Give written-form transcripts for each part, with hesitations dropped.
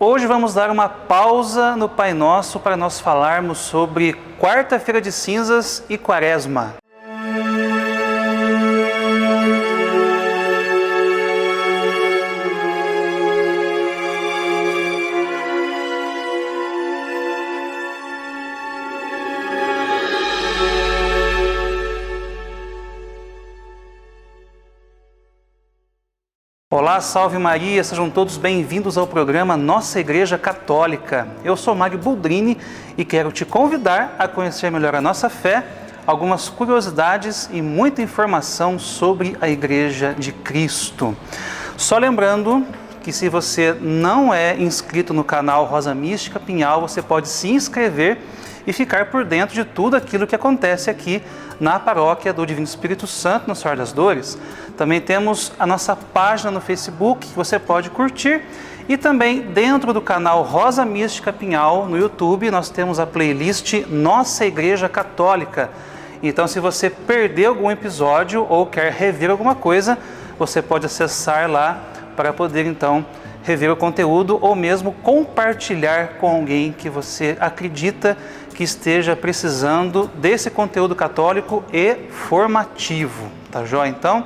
Hoje vamos dar uma pausa no Pai Nosso para nós falarmos sobre Quarta-feira de Cinzas e Quaresma. Olá, salve Maria, sejam todos bem-vindos ao programa Nossa Igreja Católica. Eu sou Mário Boldrini e quero te convidar a conhecer melhor a nossa fé, algumas curiosidades e muita informação sobre a Igreja de Cristo. Só lembrando que se você não é inscrito no canal Rosa Mística Pinhal, você pode se inscrever e ficar por dentro de tudo aquilo que acontece aqui na Paróquia do Divino Espírito Santo, no Senhor das Dores. Também temos a nossa página no Facebook, que você pode curtir, e também dentro do canal Rosa Mística Pinhal, no YouTube, nós temos a playlist Nossa Igreja Católica. Então, se você perdeu algum episódio ou quer rever alguma coisa, você pode acessar lá para poder, então, rever o conteúdo ou mesmo compartilhar com alguém que você acredita que esteja precisando desse conteúdo católico e formativo, tá joia? Então,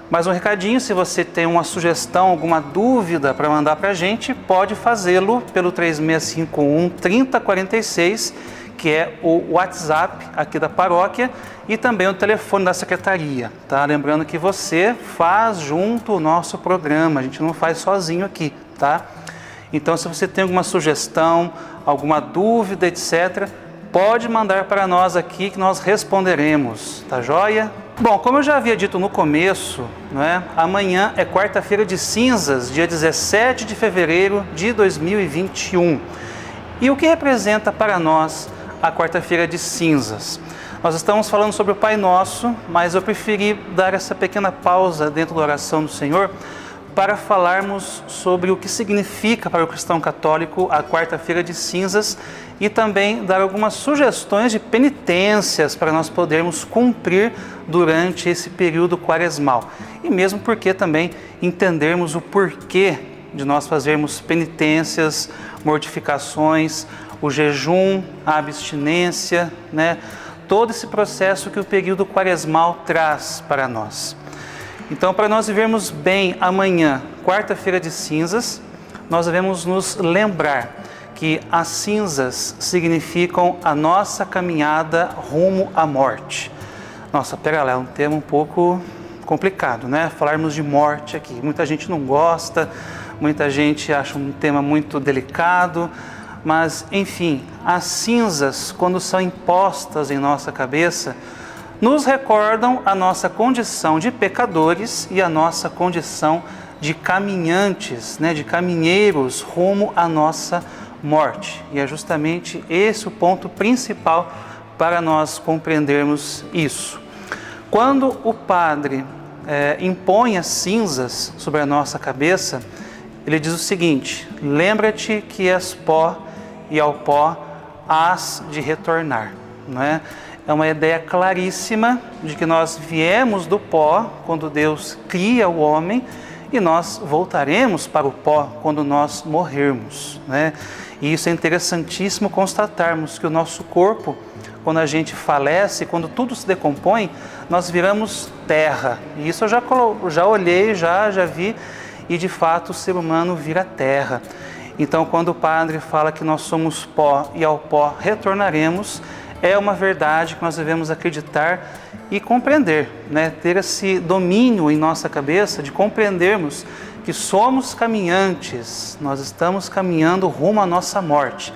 mais um recadinho, se você tem uma sugestão, alguma dúvida para mandar para a gente, pode fazê-lo pelo 3651-3046, que é o WhatsApp aqui da paróquia, e também o telefone da secretaria, tá? Lembrando que você faz junto o nosso programa, a gente não faz sozinho aqui, tá? Então, se você tem alguma sugestão, alguma dúvida, etc., pode mandar para nós aqui que nós responderemos, tá joia? Bom, como eu já havia dito no começo, amanhã é Quarta-feira de Cinzas, dia 17 de fevereiro de 2021. E o que representa para nós a Quarta-feira de Cinzas? Nós estamos falando sobre o Pai Nosso, mas eu preferi dar essa pequena pausa dentro da oração do Senhor para falarmos sobre o que significa para o cristão católico a Quarta-feira de Cinzas e também dar algumas sugestões de penitências para nós podermos cumprir durante esse período quaresmal. E mesmo porque também entendermos o porquê de nós fazermos penitências, mortificações, o jejum, a abstinência, todo esse processo que o período quaresmal traz para nós. Então, para nós vivermos bem amanhã, Quarta-feira de Cinzas, nós devemos nos lembrar que as cinzas significam a nossa caminhada rumo à morte. Nossa, pera lá, é um tema um pouco complicado, Falarmos de morte aqui. Muita gente não gosta, muita gente acha um tema muito delicado, mas, enfim, as cinzas, quando são impostas em nossa cabeça, nos recordam a nossa condição de pecadores e a nossa condição de caminhantes, de caminheiros rumo à nossa morte. E é justamente esse o ponto principal para nós compreendermos isso. Quando o padre impõe as cinzas sobre a nossa cabeça, ele diz o seguinte: lembra-te que és pó e ao pó hás de retornar, É uma ideia claríssima de que nós viemos do pó quando Deus cria o homem e nós voltaremos para o pó quando nós morrermos, E isso é interessantíssimo constatarmos que o nosso corpo, quando a gente falece, quando tudo se decompõe, nós viramos terra. E isso eu já olhei, já vi, e de fato o ser humano vira terra. Então, quando o padre fala que nós somos pó e ao pó retornaremos, é uma verdade que nós devemos acreditar e compreender, ter esse domínio em nossa cabeça de compreendermos que somos caminhantes, nós estamos caminhando rumo à nossa morte.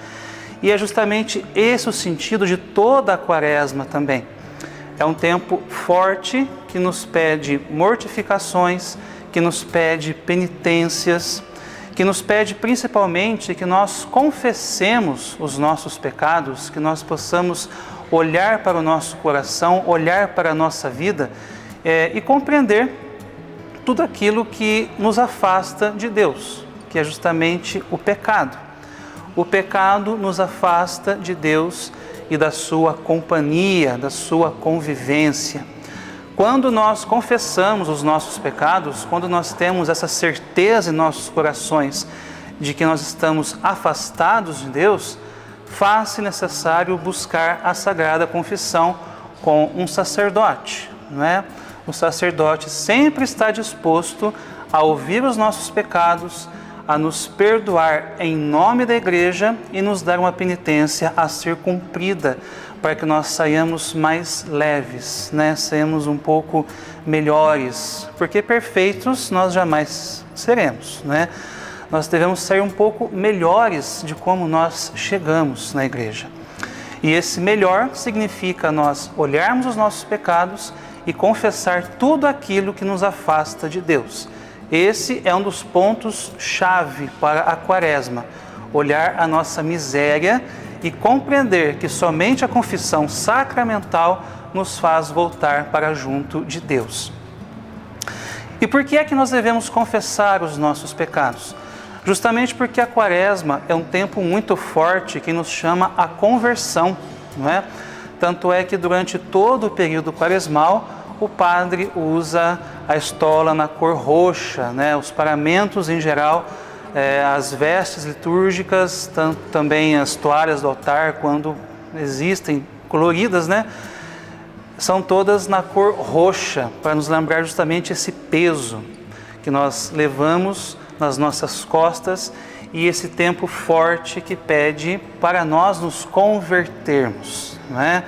E é justamente esse o sentido de toda a Quaresma também. É um tempo forte que nos pede mortificações, que nos pede penitências, que nos pede principalmente que nós confessemos os nossos pecados, que nós possamos olhar para o nosso coração, olhar para a nossa vida e compreender tudo aquilo que nos afasta de Deus, que é justamente o pecado. O pecado nos afasta de Deus e da sua companhia, da sua convivência. Quando nós confessamos os nossos pecados, quando nós temos essa certeza em nossos corações de que nós estamos afastados de Deus, faz-se necessário buscar a Sagrada Confissão com um sacerdote, não é? O sacerdote sempre está disposto a ouvir os nossos pecados, a nos perdoar em nome da Igreja e nos dar uma penitência a ser cumprida, para que nós saiamos mais leves, né? Saiamos um pouco melhores, porque perfeitos nós jamais seremos, né? Nós devemos sair um pouco melhores de como nós chegamos na igreja. E esse melhor significa nós olharmos os nossos pecados e confessar tudo aquilo que nos afasta de Deus. Esse é um dos pontos-chave para a Quaresma, olhar a nossa miséria e compreender que somente a confissão sacramental nos faz voltar para junto de Deus. E por que é que nós devemos confessar os nossos pecados? Justamente porque a Quaresma é um tempo muito forte que nos chama à conversão, não é? Tanto é que durante todo o período quaresmal, o padre usa a estola na cor roxa, né? Os paramentos em geral, as vestes litúrgicas, também as toalhas do altar, quando existem coloridas, né? São todas na cor roxa, para nos lembrar justamente esse peso que nós levamos nas nossas costas e esse tempo forte que pede para nós nos convertermos, não é?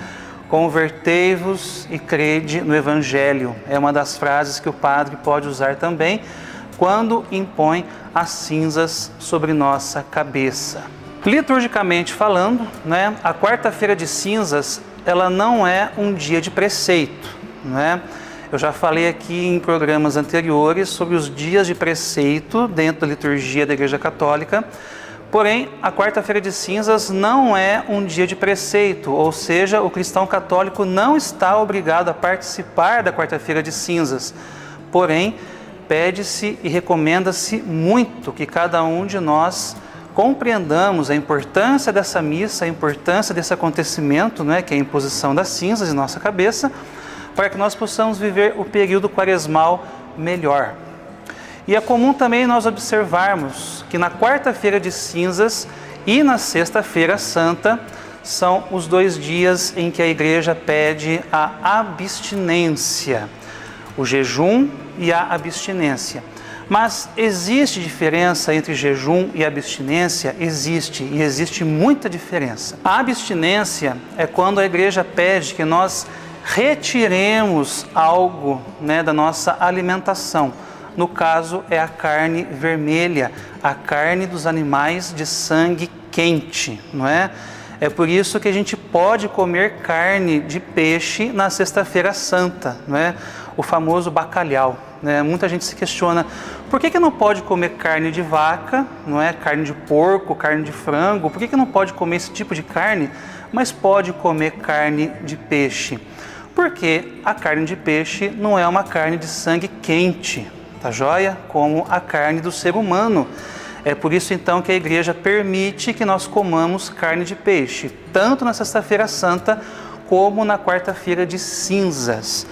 Convertei-vos e crede no Evangelho. É uma das frases que o padre pode usar também quando impõe as cinzas sobre nossa cabeça. Liturgicamente falando, né, a quarta-feira de cinzas, ela não é um dia de preceito, não é? Eu já falei aqui em programas anteriores sobre os dias de preceito dentro da liturgia da Igreja Católica. Porém, a quarta-feira de cinzas não é um dia de preceito, ou seja, o cristão católico não está obrigado a participar da quarta-feira de cinzas. Porém, pede-se e recomenda-se muito que cada um de nós compreendamos a importância dessa missa, a importância desse acontecimento, né, que é a imposição das cinzas em nossa cabeça, para que nós possamos viver o período quaresmal melhor. E é comum também nós observarmos que na quarta-feira de cinzas e na sexta-feira santa são os 2 dias em que a igreja pede a abstinência, o jejum e a abstinência. Mas existe diferença entre jejum e abstinência? Existe, e existe muita diferença. A abstinência é quando a igreja pede que nós retiremos algo, né, da nossa alimentação. No caso, é a carne vermelha, a carne dos animais de sangue quente, não é? É por isso que a gente pode comer carne de peixe na sexta-feira santa, não é? O famoso bacalhau, né? Muita gente se questiona, por que não pode comer carne de vaca, não é? Carne de porco, carne de frango, por que não pode comer esse tipo de carne, mas pode comer carne de peixe? Porque a carne de peixe não é uma carne de sangue quente, tá joia? Como a carne do ser humano. É por isso então que a igreja permite que nós comamos carne de peixe, tanto na sexta-feira santa como na quarta-feira de cinzas.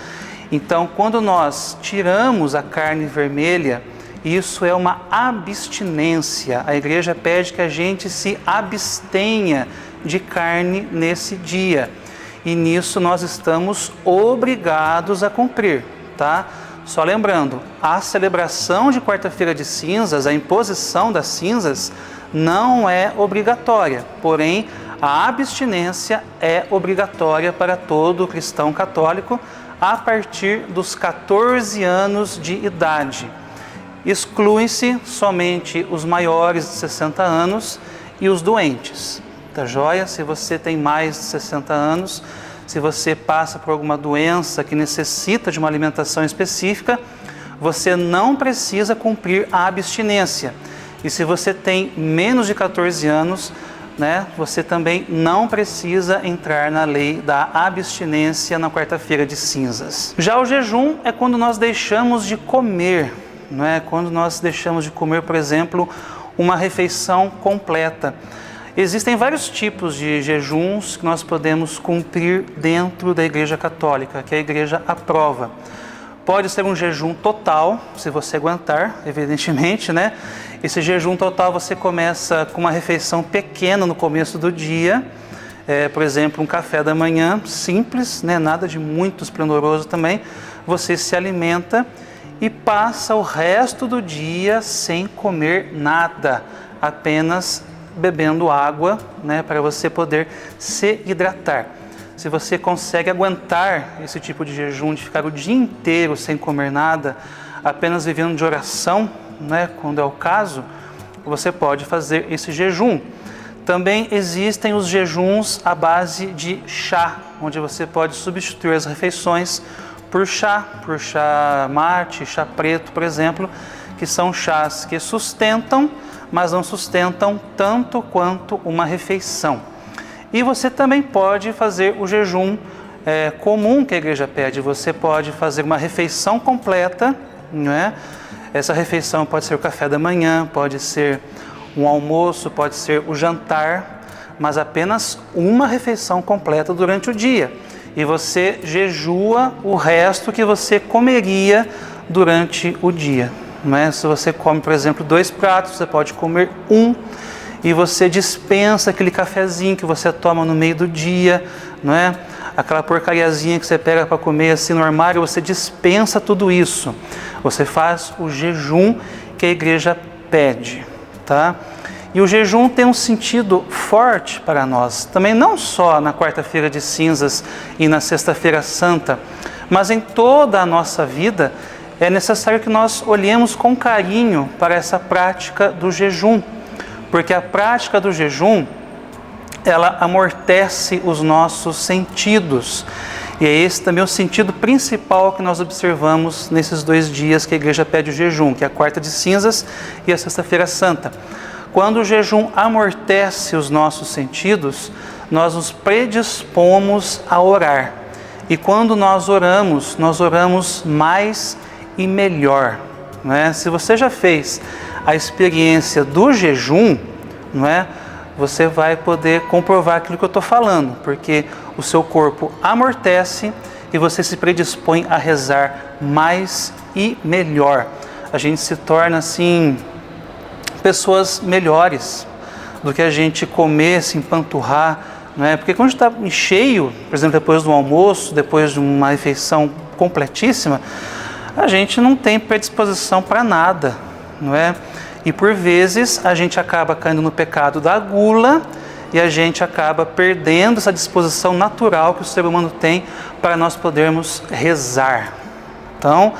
Então, quando nós tiramos a carne vermelha, isso é uma abstinência. A igreja pede que a gente se abstenha de carne nesse dia. E nisso nós estamos obrigados a cumprir, tá? Só lembrando, a celebração de quarta-feira de cinzas, a imposição das cinzas, não é obrigatória. Porém, a abstinência é obrigatória para todo cristão católico a partir dos 14 anos de idade. Excluem-se somente os maiores de 60 anos e os doentes. Tá joia? Se você tem mais de 60 anos, se você passa por alguma doença que necessita de uma alimentação específica, você não precisa cumprir a abstinência. E se você tem menos de 14 anos, né, você também não precisa entrar na lei da abstinência na quarta-feira de cinzas. Já o jejum é quando nós deixamos de comer, não é? Quando nós deixamos de comer, por exemplo, uma refeição completa. Existem vários tipos de jejuns que nós podemos cumprir dentro da Igreja Católica, que a Igreja aprova. Pode ser um jejum total, se você aguentar, evidentemente, né? Esse jejum total você começa com uma refeição pequena no começo do dia, por exemplo, um café da manhã simples, né? Nada de muito esplendoroso também. Você se alimenta e passa o resto do dia sem comer nada, apenas bebendo água, né? Para você poder se hidratar. Se você consegue aguentar esse tipo de jejum, de ficar o dia inteiro sem comer nada, apenas vivendo de oração, né, quando é o caso, você pode fazer esse jejum. Também existem os jejuns à base de chá, onde você pode substituir as refeições por chá mate, chá preto, por exemplo, que são chás que sustentam, mas não sustentam tanto quanto uma refeição. E você também pode fazer o jejum comum que a igreja pede. Você pode fazer uma refeição completa, não é? Essa refeição pode ser o café da manhã, pode ser um almoço, pode ser o jantar, mas apenas uma refeição completa durante o dia. E você jejua o resto que você comeria durante o dia. Não é? Se você come, por exemplo, 2 pratos, você pode comer 1, e você dispensa aquele cafezinho que você toma no meio do dia, não é? Aquela porcariazinha que você pega para comer assim no armário, você dispensa tudo isso. Você faz o jejum que a igreja pede, tá? E o jejum tem um sentido forte para nós, também não só na quarta-feira de cinzas e na sexta-feira santa, mas em toda a nossa vida é necessário que nós olhemos com carinho para essa prática do jejum, porque a prática do jejum, ela amortece os nossos sentidos. E é esse também o sentido principal que nós observamos nesses 2 dias que a igreja pede o jejum, que é a quarta de cinzas e a sexta-feira santa. Quando o jejum amortece os nossos sentidos, nós nos predispomos a orar. E quando nós oramos mais e melhor. Não é? Se você já fez a experiência do jejum, não é? Você vai poder comprovar aquilo que eu estou falando, porque o seu corpo amortece e você se predispõe a rezar mais e melhor. A gente se torna assim pessoas melhores do que a gente comer, se empanturrar, não é? Porque quando a gente está cheio, por exemplo, depois do almoço, depois de uma refeição completíssima, a gente não tem predisposição para nada, não é? E por vezes a gente acaba caindo no pecado da gula e a gente acaba perdendo essa disposição natural que o ser humano tem para nós podermos rezar. Então,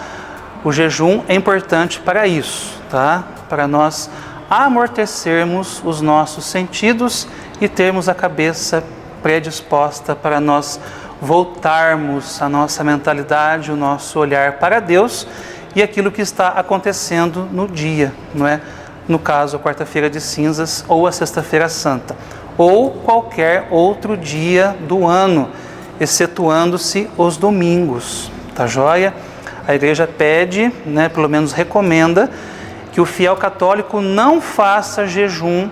o jejum é importante para isso, tá? Para nós amortecermos os nossos sentidos e termos a cabeça predisposta para nós voltarmos a nossa mentalidade, o nosso olhar para Deus e aquilo que está acontecendo no dia, não é? No caso, a quarta-feira de cinzas ou a sexta-feira santa, ou qualquer outro dia do ano, excetuando-se os domingos, tá joia? A igreja pede, né, pelo menos recomenda, que o fiel católico não faça jejum,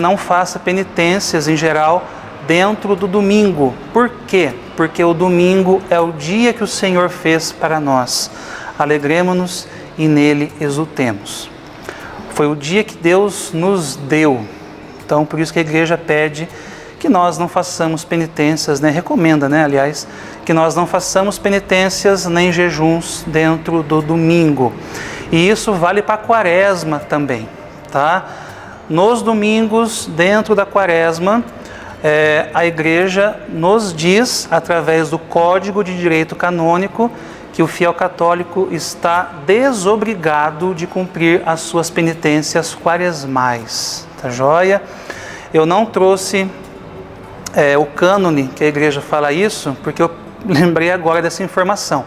não faça penitências em geral dentro do domingo. Por quê? Porque o domingo é o dia que o Senhor fez para nós. Alegremo-nos e nele exultemos. Foi o dia que Deus nos deu. Então, por isso que a igreja pede que nós não façamos penitências, recomenda, aliás, que nós não façamos penitências nem jejuns dentro do domingo. E isso vale para a quaresma também, tá? Nos domingos, dentro da quaresma, a igreja nos diz, através do Código de Direito Canônico, que o fiel católico está desobrigado de cumprir as suas penitências quaresmais, tá joia? Eu não trouxe o cânone que a igreja fala isso, porque eu lembrei agora dessa informação,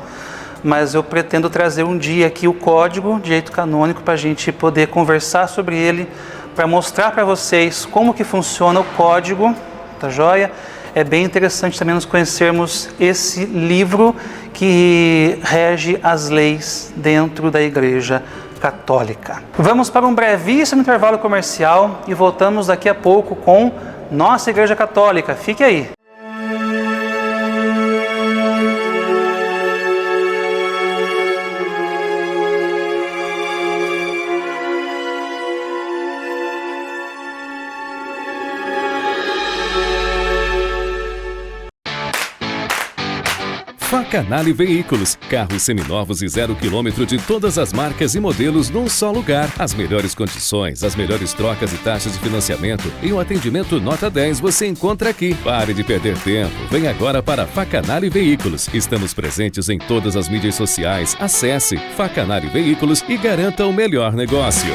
mas eu pretendo trazer um dia aqui o Código de Direito Canônico para a gente poder conversar sobre ele, para mostrar para vocês como que funciona o Código, tá joia? É bem interessante também nós conhecermos esse livro que rege as leis dentro da Igreja Católica. Vamos para um brevíssimo intervalo comercial e voltamos daqui a pouco com nossa Igreja Católica. Fique aí! Facanale Veículos, carros seminovos e 0 km de todas as marcas e modelos num só lugar. As melhores condições, as melhores trocas e taxas de financiamento e um atendimento nota 10 você encontra aqui. Pare de perder tempo, vem agora para Facanale Veículos. Estamos presentes em todas as mídias sociais. Acesse Facanale Veículos e garanta o melhor negócio.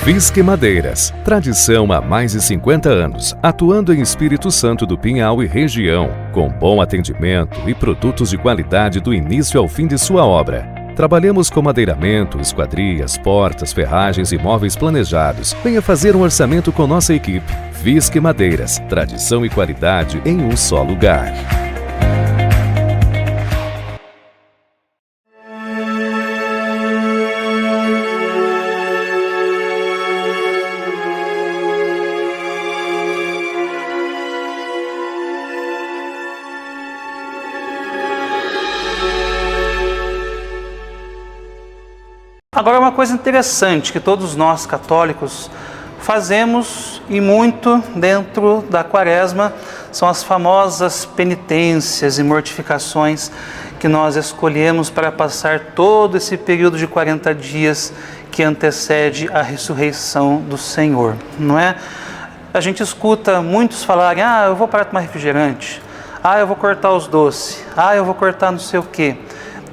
Visque Madeiras, tradição há mais de 50 anos, atuando em Espírito Santo do Pinhal e região, com bom atendimento e produtos de qualidade do início ao fim de sua obra. Trabalhamos com madeiramento, esquadrias, portas, ferragens e móveis planejados. Venha fazer um orçamento com nossa equipe. Visque Madeiras, tradição e qualidade em um só lugar. Agora, uma coisa interessante que todos nós católicos fazemos e muito dentro da Quaresma são as famosas penitências e mortificações que nós escolhemos para passar todo esse período de 40 dias que antecede a ressurreição do Senhor, não é? A gente escuta muitos falarem: eu vou parar de tomar refrigerante, eu vou cortar os doces, eu vou cortar não sei o quê.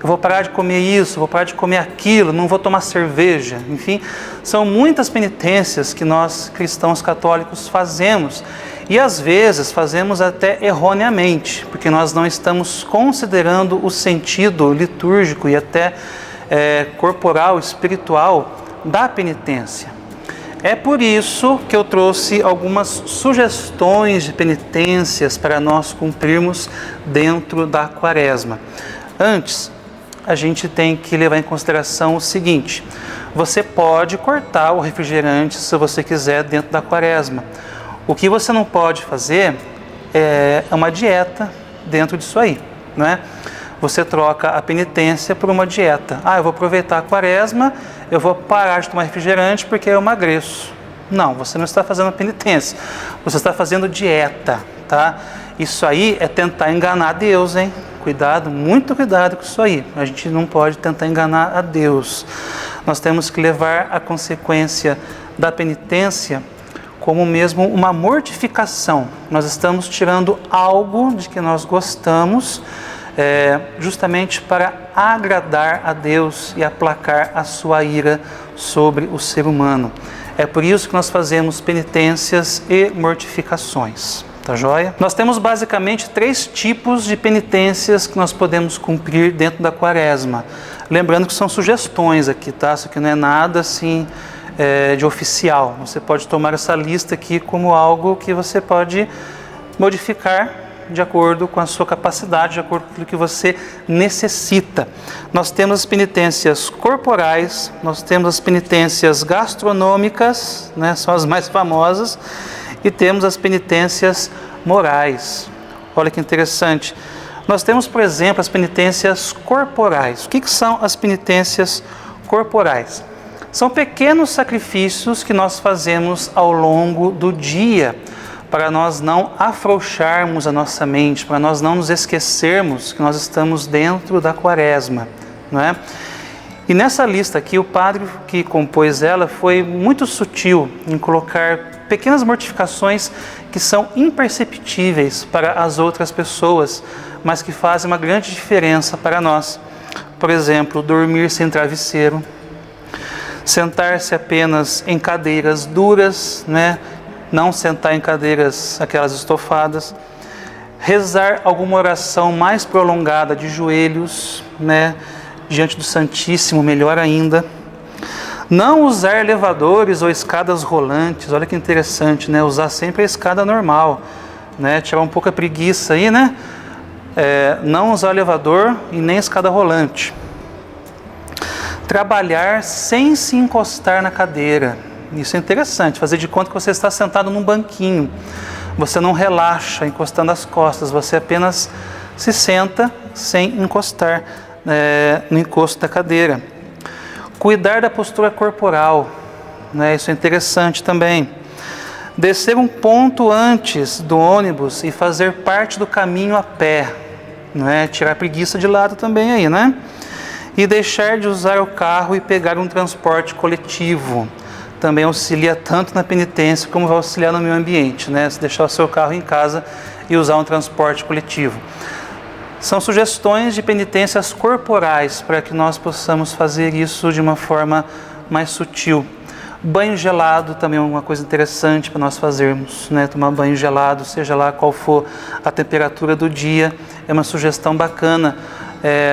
Eu vou parar de comer isso, vou parar de comer aquilo, não vou tomar cerveja. Enfim, são muitas penitências que nós cristãos católicos fazemos e às vezes fazemos até erroneamente, porque nós não estamos considerando o sentido litúrgico e até corporal, espiritual da penitência. É por isso que eu trouxe algumas sugestões de penitências para nós cumprirmos dentro da Quaresma. Antes, a gente tem que levar em consideração o seguinte: você pode cortar o refrigerante se você quiser dentro da Quaresma. O que você não pode fazer é uma dieta dentro disso aí, não é? Você troca a penitência por uma dieta. Eu vou aproveitar a Quaresma, eu vou parar de tomar refrigerante porque eu emagreço. Não, você não está fazendo penitência, você está fazendo dieta, tá? Isso aí é tentar enganar Deus, hein? Cuidado, muito cuidado com isso aí. A gente não pode tentar enganar a Deus. Nós temos que levar a consequência da penitência como mesmo uma mortificação. Nós estamos tirando algo de que nós gostamos, justamente para agradar a Deus e aplacar a sua ira sobre o ser humano. É por isso que nós fazemos penitências e mortificações. Tá joia? Nós temos basicamente 3 tipos de penitências que nós podemos cumprir dentro da Quaresma. Lembrando que são sugestões aqui, tá? Isso aqui não é nada assim de oficial. Você pode tomar essa lista aqui como algo que você pode modificar de acordo com a sua capacidade, de acordo com aquilo que você necessita. Nós temos as penitências corporais, nós temos as penitências gastronômicas, né? São as mais famosas. E temos as penitências morais. Olha que interessante. Nós temos, por exemplo, as penitências corporais. O que são as penitências corporais? São pequenos sacrifícios que nós fazemos ao longo do dia, para nós não afrouxarmos a nossa mente, para nós não nos esquecermos que nós estamos dentro da Quaresma, não é? E nessa lista aqui, o padre que compôs ela foi muito sutil em colocar pequenas mortificações que são imperceptíveis para as outras pessoas, mas que fazem uma grande diferença para nós. Por exemplo, dormir sem travesseiro, sentar-se apenas em cadeiras duras, né? Não sentar em cadeiras aquelas estofadas, rezar alguma oração mais prolongada de joelhos, né? Diante do Santíssimo, melhor ainda. Não usar elevadores ou escadas rolantes. Olha que interessante, né? Usar sempre a escada normal, né? Tirar um pouco a preguiça aí, né? Não usar elevador e nem escada rolante. Trabalhar sem se encostar na cadeira. Isso é interessante, fazer de conta que você está sentado num banquinho. Você não relaxa encostando as costas, você apenas se senta sem encostar no encosto da cadeira. Cuidar da postura corporal, né? Isso é interessante também. Descer um ponto antes do ônibus e fazer parte do caminho a pé, não é? Tirar a preguiça de lado também aí, né? E deixar de usar o carro e pegar um transporte coletivo. Também auxilia tanto na penitência como vai auxiliar no meio ambiente, né? Se deixar o seu carro em casa e usar um transporte coletivo. São sugestões de penitências corporais para que nós possamos fazer isso de uma forma mais sutil. Banho gelado também é uma coisa interessante para nós fazermos, né? Tomar banho gelado, seja lá qual for a temperatura do dia, é uma sugestão bacana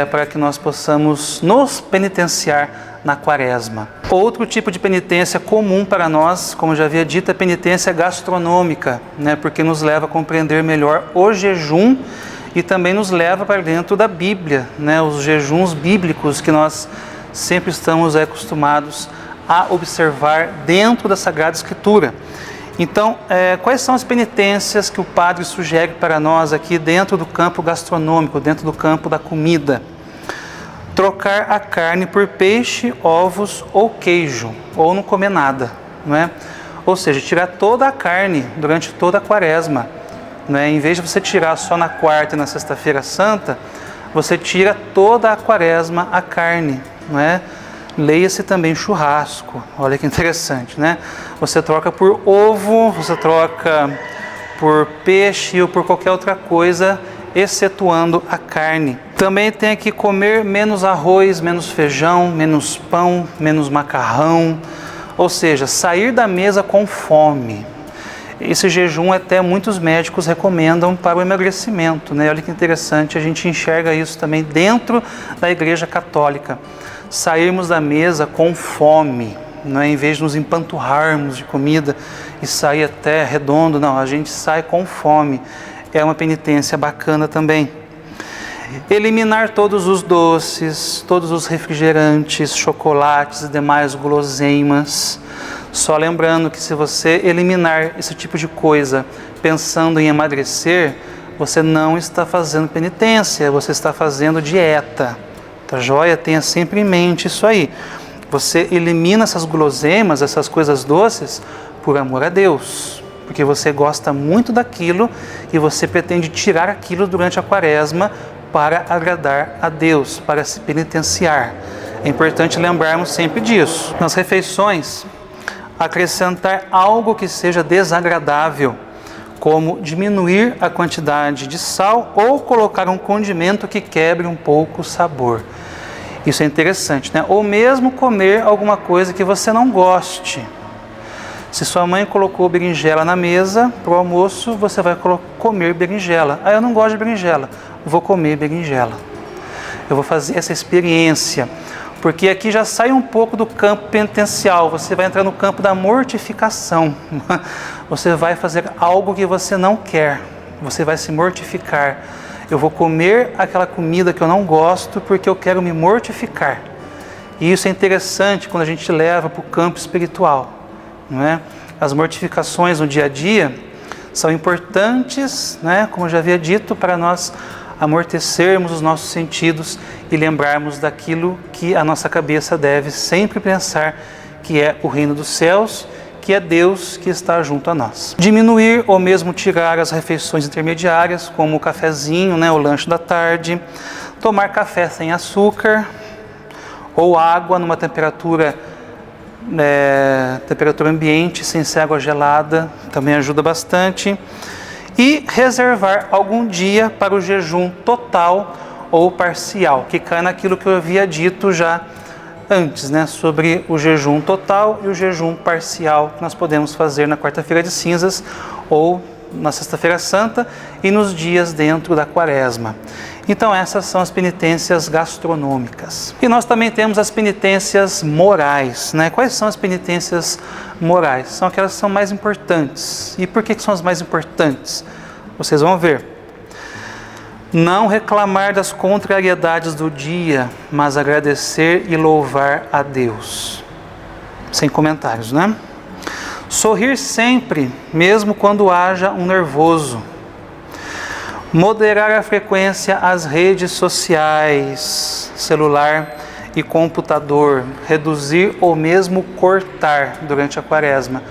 para que nós possamos nos penitenciar na quaresma. Outro tipo de penitência comum para nós, como já havia dito, é a penitência gastronômica, né? Porque nos leva a compreender melhor o jejum e também nos leva para dentro da Bíblia, né? Os jejuns bíblicos que nós sempre estamos acostumados a observar dentro da Sagrada Escritura. Então, quais são as penitências que o padre sugere para nós aqui dentro do campo gastronômico, dentro do campo da comida? Trocar a carne por peixe, ovos ou queijo, ou não comer nada, não é? Ou seja, tirar toda a carne durante toda a quaresma, não é? Em vez de você tirar só na quarta e na sexta-feira santa, você tira toda a quaresma a carne, não é? Leia-se também churrasco, olha que interessante, né? Você troca por ovo, você troca por peixe ou por qualquer outra coisa, excetuando a carne. Também tem que comer menos arroz, menos feijão, menos pão, menos macarrão, ou seja, sair da mesa com fome. Esse jejum até muitos médicos recomendam para o emagrecimento, né? Olha que interessante, a gente enxerga isso também dentro da Igreja Católica. Sairmos da mesa com fome, não é? Em vez de nos empanturrarmos de comida e sair até redondo, não, a gente sai com fome. É uma penitência bacana também. Eliminar todos os doces, todos os refrigerantes, chocolates e demais guloseimas. Só lembrando que se você eliminar esse tipo de coisa pensando em emagrecer, você não está fazendo penitência, você está fazendo dieta. Tá joia? Tenha sempre em mente isso aí. Você elimina essas guloseimas, essas coisas doces, por amor a Deus. Porque você gosta muito daquilo e você pretende tirar aquilo durante a quaresma para agradar a Deus, para se penitenciar. É importante lembrarmos sempre disso. Nas refeições, acrescentar algo que seja desagradável, como diminuir a quantidade de sal ou colocar um condimento que quebre um pouco o sabor. Isso é interessante, né? Ou mesmo comer alguma coisa que você não goste. Se sua mãe colocou berinjela na mesa para o almoço, você vai comer berinjela. Ah, eu não gosto de berinjela, vou comer berinjela. Eu vou fazer essa experiência, porque aqui já sai um pouco do campo penitencial, você vai entrar no campo da mortificação. Você vai fazer algo que você não quer, você vai se mortificar. Eu vou comer aquela comida que eu não gosto porque eu quero me mortificar. E isso é interessante quando a gente leva para o campo espiritual, não é? As mortificações no dia a dia são importantes, né? Como eu já havia dito, para nós amortecermos os nossos sentidos e lembrarmos daquilo que a nossa cabeça deve sempre pensar, que é o reino dos céus, que é Deus que está junto a nós. Diminuir ou mesmo tirar as refeições intermediárias, como o cafezinho, né, o lanche da tarde, tomar café sem açúcar ou água numa temperatura ambiente, sem ser água gelada, também ajuda bastante. E reservar algum dia para o jejum total ou parcial, que cai naquilo que eu havia dito já antes, né, sobre o jejum total e o jejum parcial que nós podemos fazer na quarta-feira de cinzas ou na sexta-feira santa e nos dias dentro da quaresma. Então essas são as penitências gastronômicas. E nós também temos as penitências morais, né? Quais são as penitências morais? São aquelas que são mais importantes. E por que são as mais importantes? Vocês vão ver. Não reclamar das contrariedades do dia, mas agradecer e louvar a Deus. Sem comentários, né? Sorrir sempre, mesmo quando haja um nervoso. Moderar a frequência às redes sociais, celular e computador. Reduzir ou mesmo cortar durante a quaresma.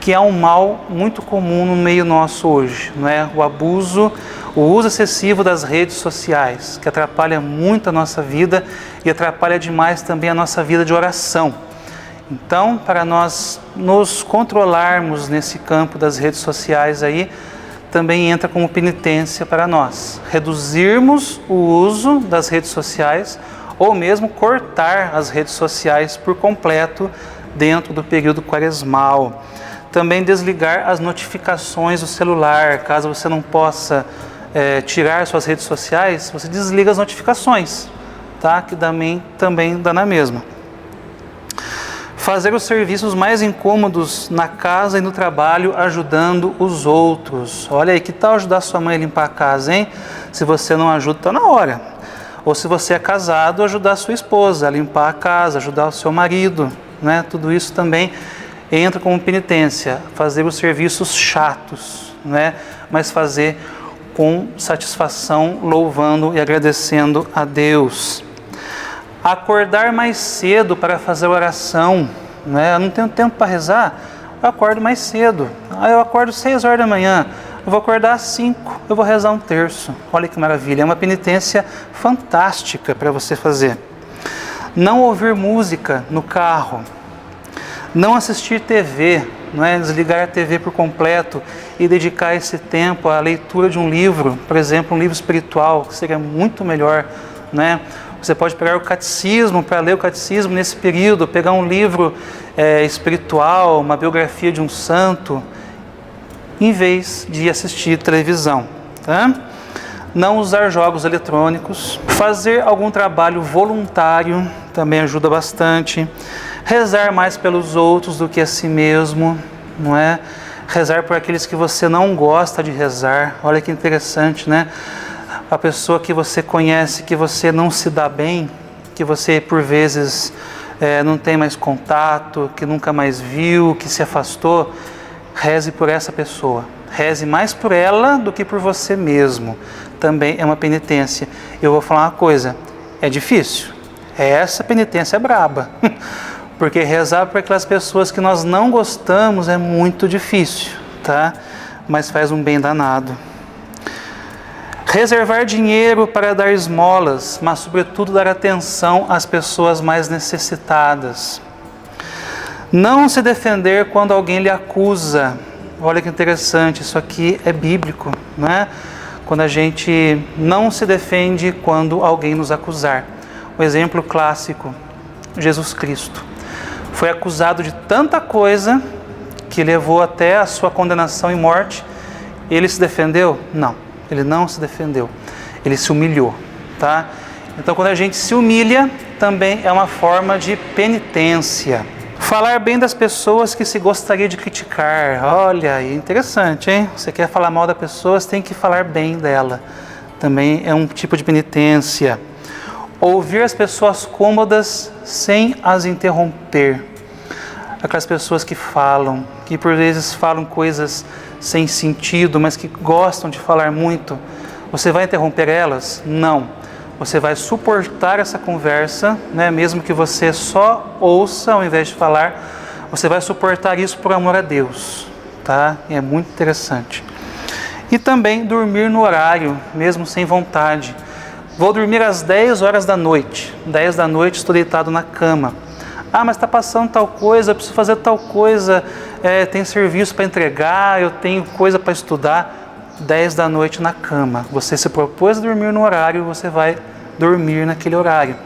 que é um mal muito comum no meio nosso hoje, não é? O abuso, o uso excessivo das redes sociais, que atrapalha muito a nossa vida e atrapalha demais também a nossa vida de oração. Então, para nós nos controlarmos nesse campo das redes sociais aí, também entra como penitência para nós, reduzirmos o uso das redes sociais ou mesmo cortar as redes sociais por completo dentro do período quaresmal. Também desligar as notificações do celular, caso você não possa tirar suas redes sociais, você desliga as notificações, tá? Que também dá na mesma. Fazer os serviços mais incômodos na casa e no trabalho, ajudando os outros. Olha aí, que tal ajudar sua mãe a limpar a casa, hein? Se você não ajuda, está na hora. Ou se você é casado, ajudar sua esposa a limpar a casa, ajudar o seu marido, né? Tudo isso também entra como penitência. Fazer os serviços chatos, né? Mas fazer com satisfação, louvando e agradecendo a Deus. Acordar mais cedo para fazer oração, né? Eu não tenho tempo para rezar, eu acordo mais cedo. Eu acordo 6 horas da manhã, eu vou acordar às 5, eu vou rezar um terço. Olha que maravilha, é uma penitência fantástica para você fazer. Não ouvir música no carro, não assistir TV, não é? Desligar a TV por completo e dedicar esse tempo à leitura de um livro, por exemplo, um livro espiritual, que seria muito melhor, né? Você pode pegar o catecismo para ler o catecismo nesse período, pegar um livro espiritual, uma biografia de um santo, em vez de assistir televisão. Tá? Não usar jogos eletrônicos, fazer algum trabalho voluntário também ajuda bastante. Rezar mais pelos outros do que a si mesmo, não é? Rezar por aqueles que você não gosta de rezar. Olha que interessante, né? A pessoa que você conhece, que você não se dá bem, que você por vezes não tem mais contato, que nunca mais viu, que se afastou, reze por essa pessoa. Reze mais por ela do que por você mesmo. Também é uma penitência. Eu vou falar uma coisa, é difícil. Essa penitência é braba. Porque rezar por aquelas pessoas que nós não gostamos é muito difícil, tá? Mas faz um bem danado. Reservar dinheiro para dar esmolas, mas sobretudo dar atenção às pessoas mais necessitadas. Não se defender quando alguém lhe acusa. Olha que interessante, isso aqui é bíblico, né? Quando a gente não se defende quando alguém nos acusar. O exemplo clássico, Jesus Cristo. Foi acusado de tanta coisa que levou até a sua condenação e morte. Ele se defendeu? Não. Ele não se defendeu, ele se humilhou, tá? Então, quando a gente se humilha, também é uma forma de penitência. Falar bem das pessoas que se gostaria de criticar. Olha, é interessante, hein? Você quer falar mal da pessoa, você tem que falar bem dela. Também é um tipo de penitência. Ouvir as pessoas cômodas sem as interromper. Aquelas pessoas que falam, que por vezes falam coisas sem sentido, mas que gostam de falar muito. Você vai interromper elas? Não. Você vai suportar essa conversa, né? Mesmo que você só ouça ao invés de falar, você vai suportar isso por amor a Deus, tá? E é muito interessante. E também dormir no horário, mesmo sem vontade. Vou dormir às 10 horas da noite. 10 da noite estou deitado na cama. Ah, mas está passando tal coisa, eu preciso fazer tal coisa, tem serviço para entregar, eu tenho coisa para estudar. 10 da noite na cama. Você se propôs a dormir no horário, você vai dormir naquele horário.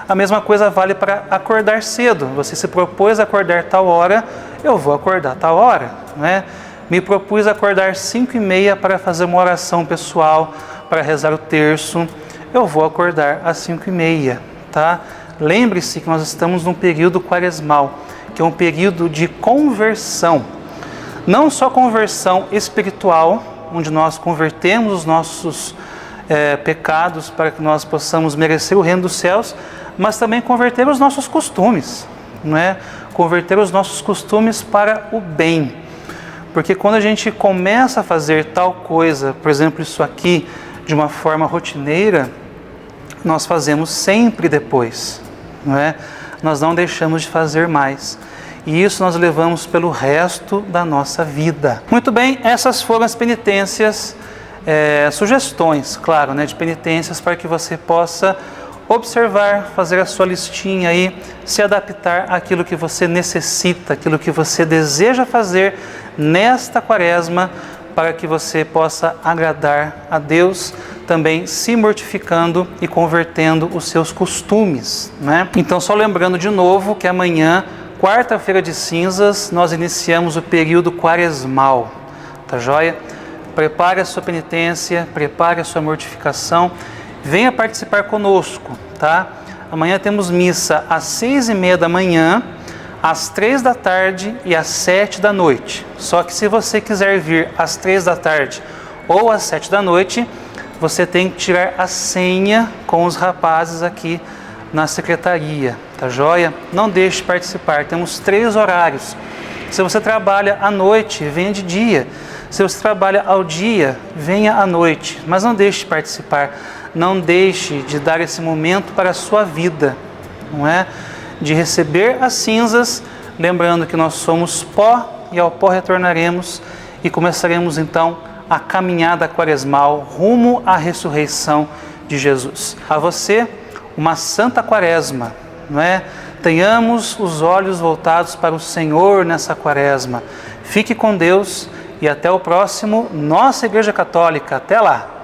A mesma coisa vale para acordar cedo. Você se propôs a acordar tal hora, eu vou acordar tal hora, né? Me propus a acordar 5h30 para fazer uma oração pessoal, para rezar o terço, eu vou acordar às 5h30, tá? Lembre-se que nós estamos num período quaresmal, que é um período de conversão. Não só conversão espiritual, onde nós convertemos os nossos pecados para que nós possamos merecer o reino dos céus, mas também converter os nossos costumes, não é? Converter os nossos costumes para o bem. Porque quando a gente começa a fazer tal coisa, por exemplo, isso aqui, de uma forma rotineira, nós fazemos sempre depois, não é? Nós não deixamos de fazer mais. E isso nós levamos pelo resto da nossa vida. Muito bem, essas foram as penitências, sugestões, claro, né, de penitências para que você possa observar, fazer a sua listinha aí, se adaptar àquilo que você necessita, aquilo que você deseja fazer nesta quaresma, para que você possa agradar a Deus, também se mortificando e convertendo os seus costumes, né? Então, só lembrando de novo que amanhã, quarta-feira de cinzas, nós iniciamos o período quaresmal, tá joia? Prepare a sua penitência, prepare a sua mortificação, venha participar conosco, tá? Amanhã temos missa às 6h30 da manhã, às 3 da tarde e às 7 da noite. Só que se você quiser vir às 3 da tarde ou às 7 da noite, você tem que tirar a senha com os rapazes aqui na secretaria, tá joia? Não deixe de participar, temos 3 horários. Se você trabalha à noite, venha de dia. Se você trabalha ao dia, venha à noite. Mas não deixe de participar, não deixe de dar esse momento para a sua vida, não é? De receber as cinzas, lembrando que nós somos pó e ao pó retornaremos, e começaremos então a caminhada quaresmal rumo à ressurreição de Jesus. A você, uma santa quaresma, não é? Tenhamos os olhos voltados para o Senhor nessa quaresma. Fique com Deus e até o próximo Nossa Igreja Católica. Até lá!